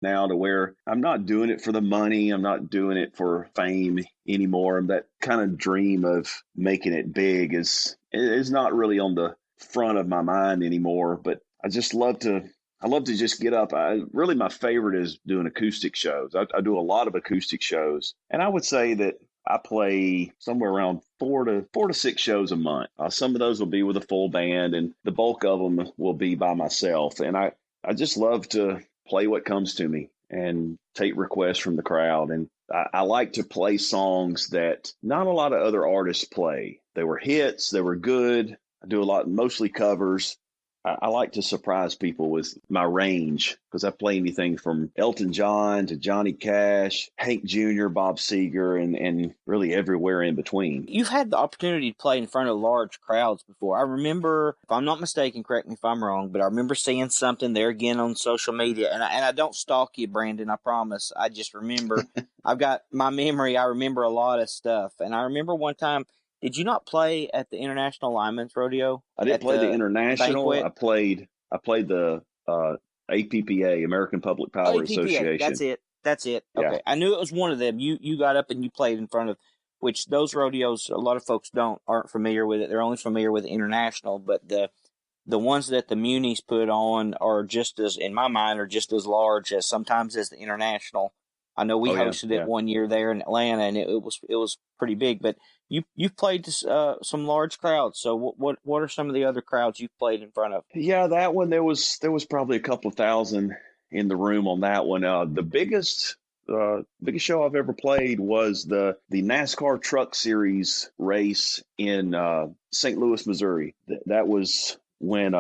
now to where I'm not doing it for the money. I'm not doing it for fame anymore. That kind of dream of making it big is not really on the front of my mind anymore. But I love to just get up. Really, my favorite is doing acoustic shows. I do a lot of acoustic shows, and I would say that I play somewhere around four to six shows a month. Some of those will be with a full band, and the bulk of them will be by myself. And I just love to play what comes to me and take requests from the crowd. And I like to play songs that not a lot of other artists play. They were hits. They were good. I do a lot, mostly covers. I like to surprise people with my range because I play anything from Elton John to Johnny Cash, Hank Jr., Bob Seger, and really everywhere in between. You've had the opportunity to play in front of large crowds before. I remember, if I'm not mistaken, correct me if I'm wrong, but I remember seeing something there again on social media. And I don't stalk you, Brandon, I promise. I just remember, I've got my memory. I remember a lot of stuff. And I remember one time, did you not play at the International Lineman's Rodeo? I didn't play the International. Banquet? I played the APPA, American Public Power Association. That's it. Yeah. Okay. I knew it was one of them. You got up and you played in front of, which those rodeos, a lot of folks aren't familiar with it. They're only familiar with the International, but the ones that the Munis put on are just as, in my mind, are just as large as sometimes as the International. I know we hosted it one year there in Atlanta, and it was pretty big. But you've played to some large crowds. So what are some of the other crowds you've played in front of? Yeah, that one there was probably a couple of thousand in the room on that one. The biggest show I've ever played was the NASCAR Truck Series race in St. Louis, Missouri. That was when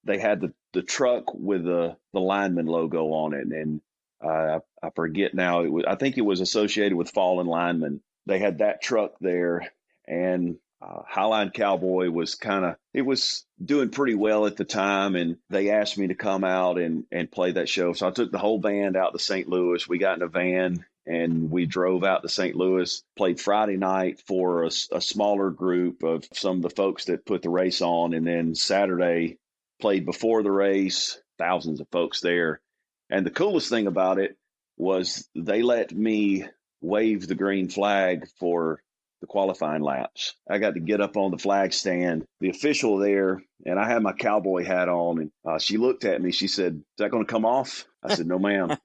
they had the truck with the Lineman logo on it, and I forget now. I think it was associated with fallen linemen. They had that truck there, and Highline Cowboy was doing pretty well at the time, and they asked me to come out and play that show. So I took the whole band out to St. Louis. We got in a van and we drove out to St. Louis, played Friday night for a smaller group of some of the folks that put the race on. And then Saturday played before the race, thousands of folks there. And the coolest thing about it was they let me wave the green flag for the qualifying laps. I got to get up on the flag stand, the official there, and I had my cowboy hat on. And she looked at me. She said, "Is that going to come off?" I said, "No, ma'am.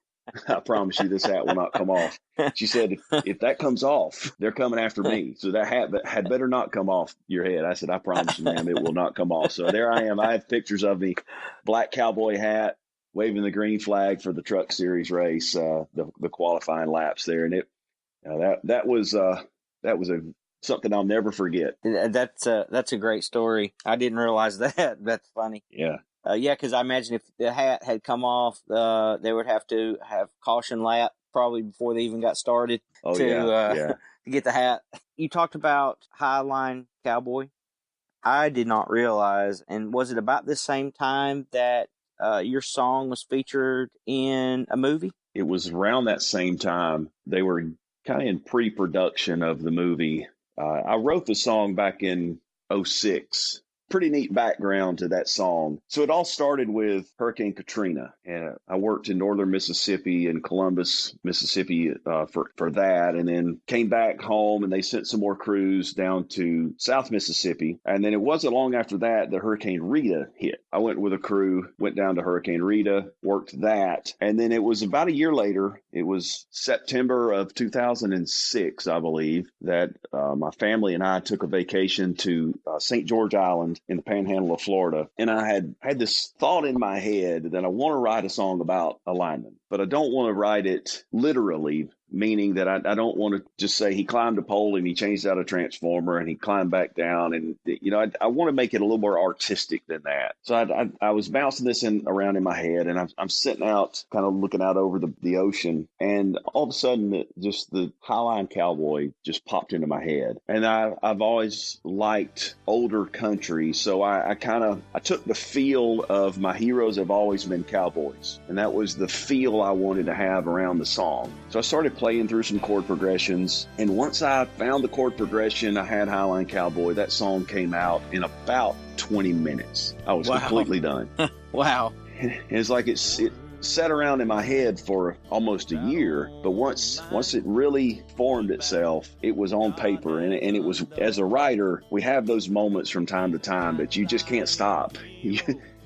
I promise you this hat will not come off." She said, if that comes off, they're coming after me. So that hat had better not come off your head. I said, "I promise you, ma'am, it will not come off." So there I am. I have pictures of me, black cowboy hat, waving the green flag for the Truck Series race, the qualifying laps there. And that was something I'll never forget. That's a great story. I didn't realize that. That's funny. Yeah. Because I imagine if the hat had come off, they would have to have caution lap probably before they even got started to get the hat. You talked about Highline Cowboy. I did not realize, and was it about the same time that your song was featured in a movie? It was around that same time. They were kind of in pre-production of the movie. I wrote the song back in 2006. Pretty neat background to that song. So it all started with Hurricane Katrina. And I worked in northern Mississippi and Columbus, Mississippi for that, and then came back home, and they sent some more crews down to South Mississippi. And then it wasn't long after that Hurricane Rita hit. I went with a crew, went down to Hurricane Rita, worked that. And then it was about a year later, it was September of 2006, I believe, that my family and I took a vacation to St. George Island in the panhandle of Florida. And I had this thought in my head that I want to write a song about a lineman, but I don't want to write it literally, meaning that I don't want to just say he climbed a pole and he changed out a transformer and he climbed back down. And, I want to make it a little more artistic than that. So I was bouncing this around in my head, and I'm sitting out, kind of looking out over the ocean. And all of a sudden, just the Highline Cowboy just popped into my head. And I've always liked older country. So I took the feel of my heroes have always been cowboys. And that was the feel I wanted to have around the song. So I started playing through some chord progressions. And once I found the chord progression, I had Highline Cowboy. That song came out in about 20 minutes. I was completely done. Wow. It's like it sat around in my head for almost a year, but once it really formed itself, it was on paper, and it was, as a writer, we have those moments from time to time that you just can't stop.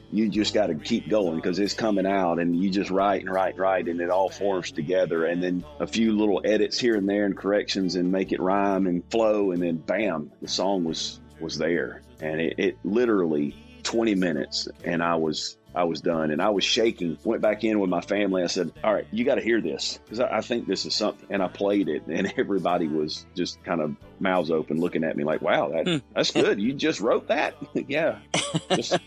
You just got to keep going because it's coming out, and you just write and write and write, and it all forms together. And then a few little edits here and there and corrections and make it rhyme and flow, and then bam, the song was there. And it literally 20 minutes, and I was done, and I was shaking. Went back in with my family. I said, all right, you got to hear this, because I think this is something. And I played it, and everybody was just kind of mouths open looking at me like, wow, that's good. You just wrote that? Yeah,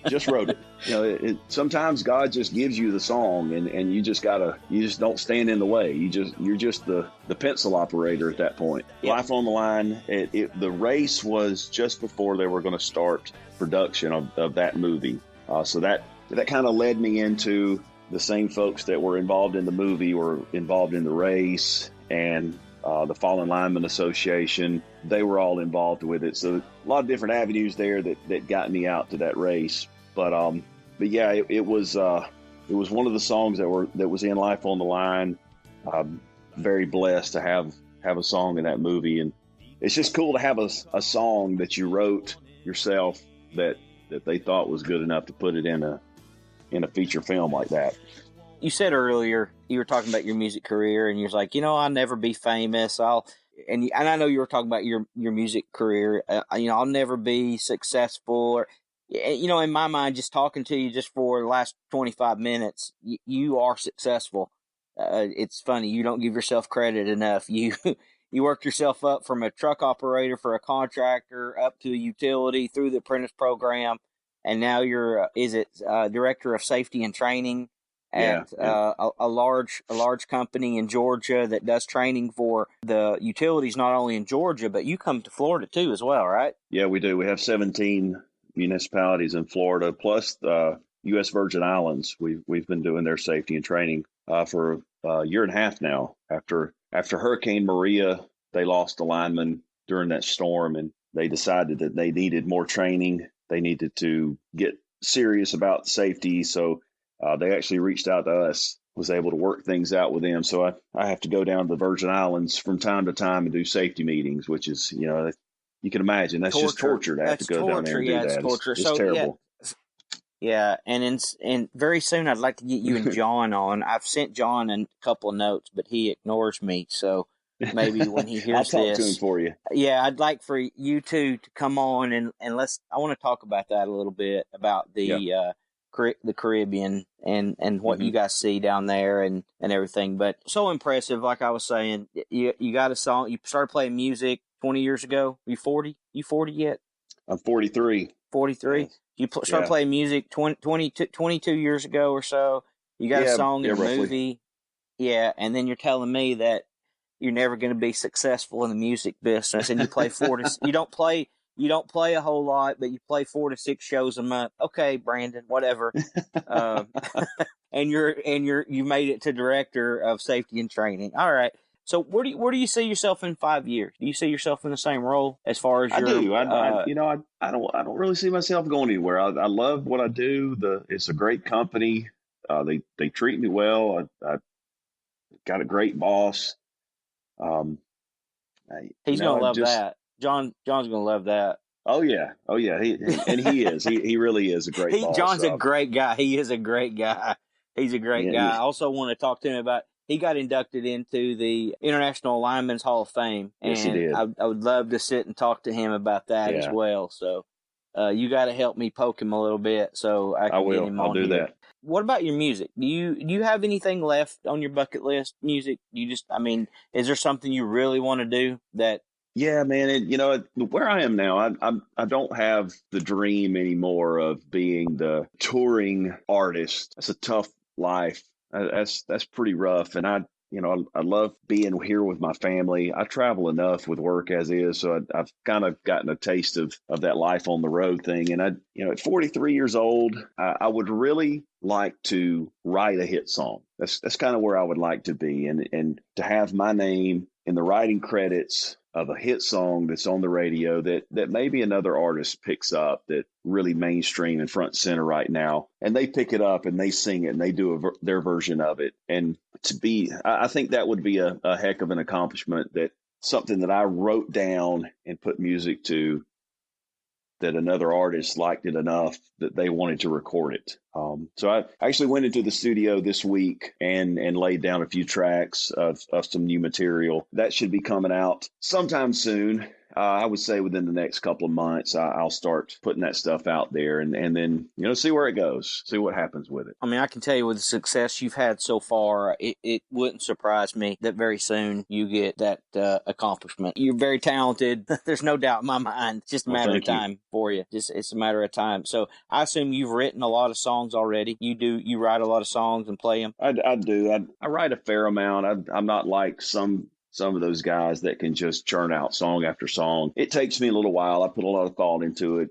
just wrote it. You know, sometimes God just gives you the song, and you just don't stand in the way. You're just the pencil operator at that point. Yep. Life on the Line. The race was just before they were going to start production of that movie. So that kind of led me into the same folks that were involved in the movie were involved in the race, and the Fallen Lineman Association. They were all involved with it. So a lot of different avenues there that got me out to that race. But yeah, it was one of the songs that was in Life on the Line. I'm very blessed to have a song in that movie, and it's just cool to have a song that you wrote yourself that they thought was good enough to put it in a feature film like that. You said earlier, you were talking about your music career, and you're like, I'll never be famous. And I know you were talking about your music career. I'll never be successful. Or, in my mind, just talking to you just for the last 25 minutes, you are successful. It's funny, you don't give yourself credit enough. You worked yourself up from a truck operator for a contractor up to a utility through the apprentice program. And now you're, director of safety and training at a large company in Georgia that does training for the utilities, not only in Georgia, but you come to Florida too as well, right? Yeah, we do. We have 17 municipalities in Florida, plus the U.S. Virgin Islands. We've been doing their safety and training for a year and a half now. After Hurricane Maria, they lost a lineman during that storm, and they decided that they needed more training. They needed to get serious about safety. So they actually reached out to us, was able to work things out with them. So I have to go down to the Virgin Islands from time to time and do safety meetings, which is, you can imagine that's just torture to have to go down there and do that. It's torture. It's terrible. Yeah. And very soon I'd like to get you and John on. I've sent John a couple of notes, but he ignores me. So maybe when he hears I'll talk to him for you. Yeah, I'd like for you two to come on and I want to talk about that a little bit, about the Caribbean and what you guys see down there and everything. But so impressive, like I was saying, you got a song, you started playing music 20 years ago. Are you 40? You 40 yet? I'm 43. 43? Yes. You started playing music 22 years ago or so. You got a song in a movie. Yeah, and then you're telling me that you're never going to be successful in the music business, and you play you don't play a whole lot, but you play 4 to 6 shows a month. Okay, Brandon, whatever. And you made it to director of safety and training. All right. So where do you see yourself in 5 years? Do you see yourself in the same role as far as I do. I don't really see myself going anywhere. I love what I do. It's a great company. They treat me well. I got a great boss. He's gonna love that. John's gonna love that. Oh yeah. He is. He really is a great boss. John's a great guy. He is a great guy. He's a great guy. I also want to talk to him about. He got inducted into the International Lineman's Hall of Fame, and yes, he did. I would love to sit and talk to him about that as well. So you got to help me poke him a little bit so I can get him on. I'll do that. What about your music? Do you have anything left on your bucket list? Music? Is there something you really want to do that? Yeah, man. Where I am now, I don't have the dream anymore of being the touring artist. That's a tough life. That's pretty rough. And I love being here with my family. I travel enough with work as is, so I've kind of gotten a taste of that life on the road thing. And at 43 years old, I would really like to write a hit song. That's kind of where I would like to be, and to have my name in the writing credits of a hit song that's on the radio that maybe another artist picks up that really mainstream and front center right now, and they pick it up and they sing it and they do their version of it. And I think that would be a heck of an accomplishment, that something that I wrote down and put music to, that another artist liked it enough that they wanted to record it. So I actually went into the studio this week and laid down a few tracks of some new material that should be coming out sometime soon. I would say within the next couple of months, I'll start putting that stuff out there and then, see where it goes, see what happens with it. I mean, I can tell you with the success you've had so far, it wouldn't surprise me that very soon you get that accomplishment. You're very talented. There's no doubt in my mind. It's just a matter of time for you. It's a matter of time. So I assume you've written a lot of songs already. You write a lot of songs and play them? I do. I write a fair amount. I'm not like some of those guys that can just churn out song after song. It takes me a little while. I put a lot of thought into it.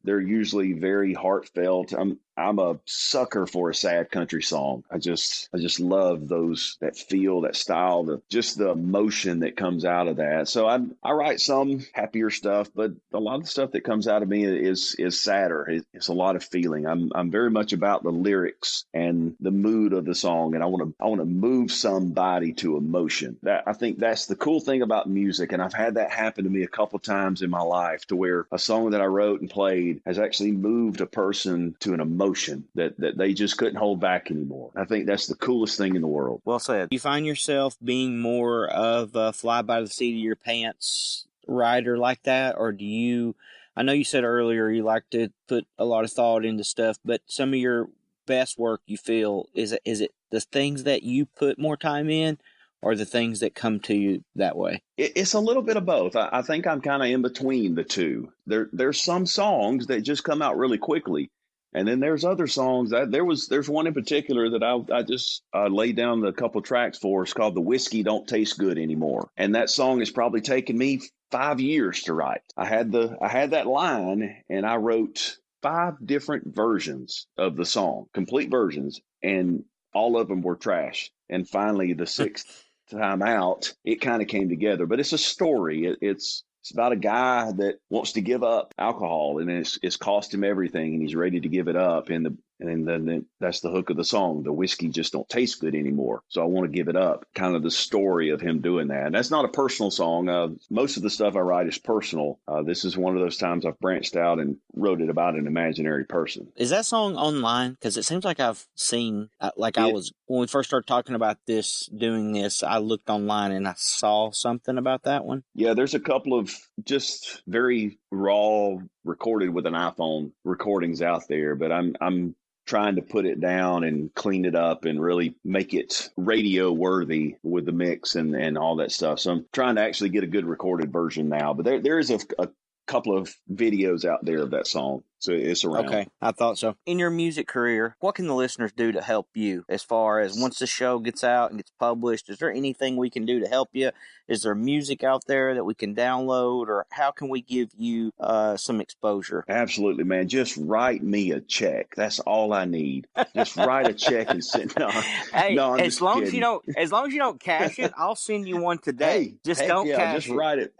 They're usually very heartfelt. I'm a sucker for a sad country song. I just love that feel, that style, just the emotion that comes out of that. So I write some happier stuff, but a lot of the stuff that comes out of me is sadder. It's a lot of feeling. I'm very much about the lyrics and the mood of the song, and I want to move somebody to emotion. I think that's the cool thing about music, and I've had that happen to me a couple times in my life, to where a song that I wrote and played has actually moved a person to an emotion that they just couldn't hold back anymore. I think that's the coolest thing in the world. Well said. You find yourself being more of a fly by the seat of your pants writer like that, or do you? I know you said earlier you like to put a lot of thought into stuff, but some of your best work, you feel, is it the things that you put more time in, or the things that come to you that way? It's a little bit of both. I think I'm kind of in between the two. There's some songs that just come out really quickly. And then there's other songs there's one in particular that I just laid down a couple tracks for. It's called "The Whiskey Don't Taste Good Anymore," and that song has probably taken me 5 years to write. I had that line, and I wrote 5 different versions of the song, complete versions, and all of them were trash. And finally, the 6th time out, it kind of came together. But it's a story. It's about a guy that wants to give up alcohol, and it's cost him everything, and he's ready to give it up. And then that's the hook of the song. The whiskey just don't taste good anymore, so I want to give it up. Kind of the story of him doing that. And that's not a personal song. Most of the stuff I write is personal. This is one of those times I've branched out and wrote it about an imaginary person. Is that song online? Because it seems like I've seen, when we first started talking about doing this, I looked online and I saw something about that one. Yeah, there's a couple of just very raw, recorded with an iPhone recordings out there, but I'm trying to put it down and clean it up and really make it radio worthy with the mix and all that stuff. So I'm trying to actually get a good recorded version now, but there is a couple of videos out there of that song. So it's around. Okay, I thought so. In your music career, what can the listeners do to help you as far as once the show gets out and gets published? Is there anything we can do to help you? Is there music out there that we can download, or how can we give you some exposure? Absolutely, man. Just write me a check. That's all I need. Just write a check and send. No, hey, no, as long as you don't cash it, I'll send you one today. Just cash it. Write it.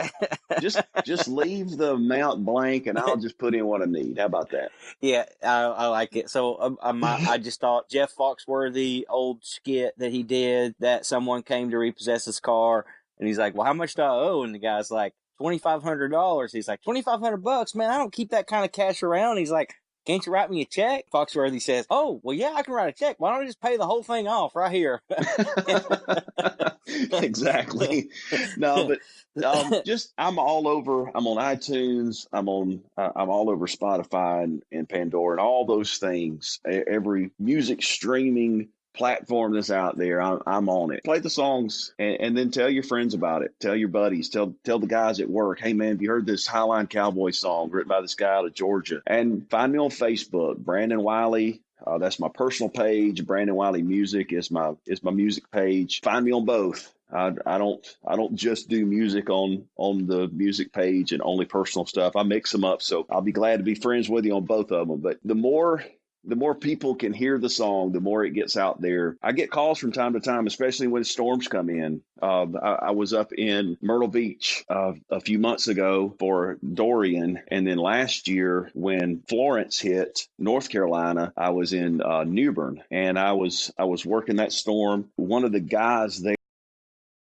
just leave the amount blank, and I'll just put in what I need. How about that? Yeah, I like it. So I just thought Jeff Foxworthy old skit that he did, that someone came to repossess his car, and he's like, "Well, how much do I owe?" And the guy's like, $2,500. He's like, $2,500, man. I don't keep that kind of cash around. He's like, "Can't you write me a check?" Foxworthy says, "Oh, well, yeah, I can write a check. Why don't I just pay the whole thing off right here?" Exactly. No, but I'm all over. I'm on iTunes. I'm all over Spotify and Pandora and all those things. Every music streaming platform that's out there, I'm on it. Play the songs and then tell your friends about it. Tell your buddies. Tell the guys at work, "Hey man, have you heard this Highline Cowboy song written by this guy out of Georgia?" And find me on Facebook, Brandon Wiley. That's my personal page. Brandon Wiley Music is my music page. Find me on both. I don't just do music on the music page and only personal stuff. I mix them up. So I'll be glad to be friends with you on both of them. But the more the more people can hear the song, the more it gets out there. I get calls from time to time, especially when storms come in. I was up in Myrtle Beach a few months ago for Dorian, and then last year when Florence hit North Carolina, I was in New Bern, and I was working that storm. One of the guys there